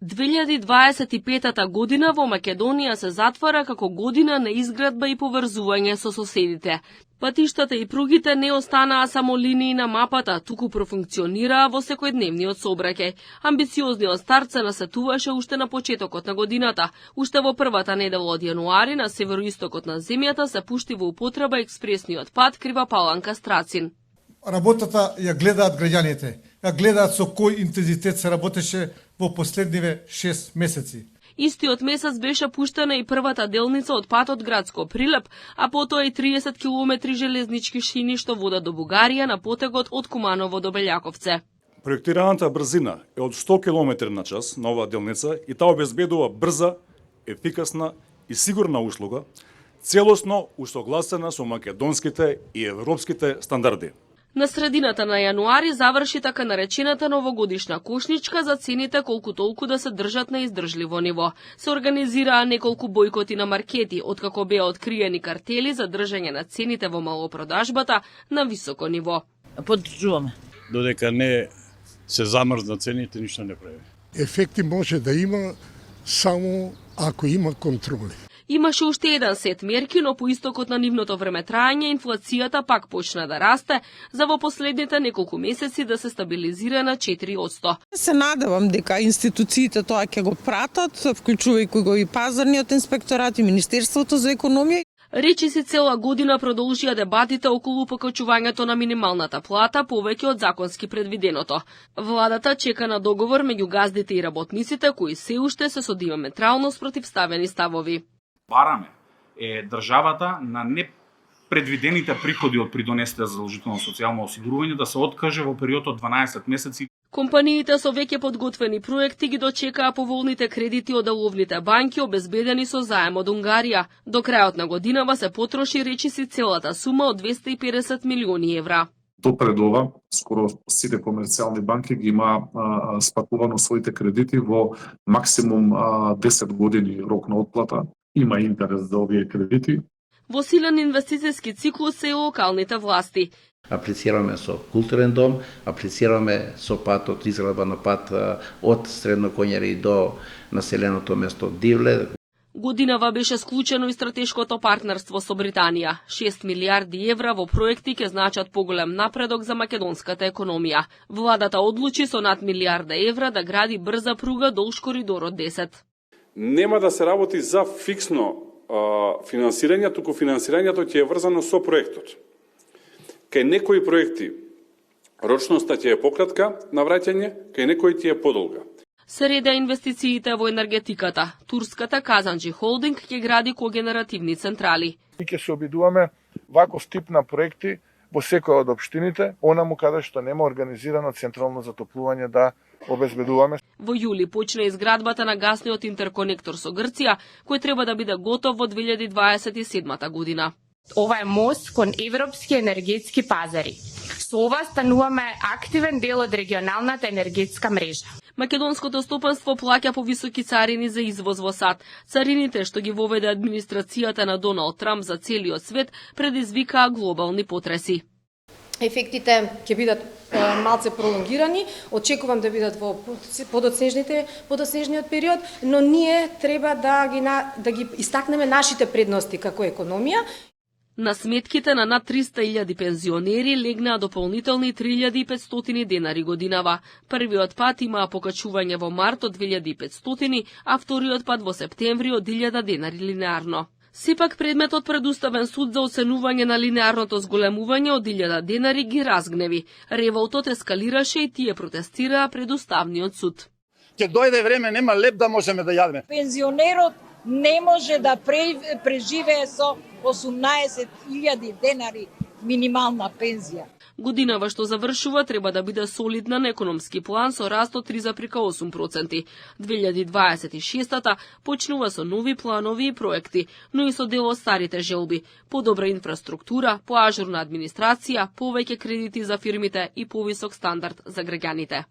2025 година во Македонија се затвара како година на изградба и поврзување со соседите. Патиштата и пругите не останаа само линии на мапата, туку профункционираа во секојдневниот сообраќај. Амбициозниот старт се насетуваше уште на почетокот на годината. Уште во првата недела од јануари на североистокот на земјата се пушти во употреба експресниот пат Крива Паланка-Страцин. Работата ја гледаат граѓаните, ја гледаат со кој интензитет се работеше во последниве 6 месеци. Истиот месец беше пуштена и првата делница од патот Градско Прилеп, а потоа и 30 километри железнички шини што водат до Бугарија на потегот од Куманово до Белјаковце. Проектираната брзина е од 100 км на час на оваа делница и таа обезбедува брза, ефикасна и сигурна услуга, целосно усогласена со македонските и европските стандарди. На средината на јануари заврши така наречената новогодишна кошничка за цените колку толку да се држат на издржливо ниво. Се организираа неколку бојкоти на маркети, откако беа откриени картели за држање на цените во малопродажбата на високо ниво. Поддржуваме. Додека не се замрзнат цените, ништо не прави. Ефекти може да има само ако има контроли. Имаше уште еден сет мерки, но по истокот на нивното времетрајање инфлацијата пак почна да расте, за во последните неколку месеци да се стабилизира на 4%. Се надевам дека институциите тоа ќе го пратат, вклучувајќи го и пазарниот инспекторат и Министерството за економија. Речиси цела година продолжија дебатите околу покачувањето на минималната плата повеќе од законски предвиденото. Владата чека на договор меѓу газдите и работниците кои се уште се со диаметрално спротивставени ставови. Бараме државата на непредвидените приходи од придонесите за задолжително социјално осигурување да се откаже во период од 12 месеци. Компаниите со веќе подготвени проекти ги дочекаа поволните кредити од деловните банки обезбедени со заем од Унгарија. До крајот на годинава се потроши речиси целата сума од 250 милиони евра. До пред ова, скоро сите комерцијални банки ги има спакувано своите кредити во максимум 10 години рок на отплата. Има интерес за овие кредити. Во силен инвестицијски циклус се и локалните власти. Аплицираме со културен дом, аплицираме со патот, изградба на пат од Средно Коњари до населеното место Дивле. Годинава беше склучено и стратешкото партнерство со Британија. 6 милиарди евра во проекти ќе значат поголем напредок за македонската економија. Владата одлучи со над милиарда евра да гради брза пруга долж коридорот 10. Нема да се работи за фиксно финансирање, туку финансирањето ќе е врзано со проектот. Кај некои проекти рочноста ќе е пократка на враќање, кај некои ќе е подолга. Се реда инвестициите во енергетиката. Турската Казанџи Холдинг ќе гради когенеративни централи. И ќе се обидуваме ваков тип на проекти во секој од општините, онаму каде што нема организирано централно затоплување да обезбедуваме. Во јули почна изградбата на гасниот интерконектор со Грција, кој треба да биде готов во 2027 година. Ова е мост кон европски енергетски пазари. Со ова стануваме активен дел од регионалната енергетска мрежа. Македонското стопанство плаќа повисоки царини за извоз во САД. Царините што ги воведе администрацијата на Доналд Трамп за целиот свет предизвикаа глобални потреси. Ефектите ќе бидат малце пролонгирани, очекувам да бидат во подоцнежниот период, но ние треба да ги истакнеме нашите предности како економија. На сметките на над 300.000 пензионери легнаа дополнителни 3.500 денари годинава. Првиот пат имаа покачување во март од 2.500, а вториот пат во септември од 1.000 денари линеарно. Сепак предметот пред Уставен суд за оценување на линеарното зголемување од 1.000 денари ги разгневи. Револтот ескалираше и тие протестираа пред Уставниот суд. Ќе дојде време, нема леп да можеме да јадеме. Пензионерот не може да преживее со 18.000 денари минимална пензија. Годинава што завршува треба да биде солидна на економски план со раст од 3,8%. 2026-та почнува со нови планови и проекти, но и со дел од старите желби. Подобра инфраструктура, поажурна администрација, повеќе кредити за фирмите и повисок стандард за граѓаните.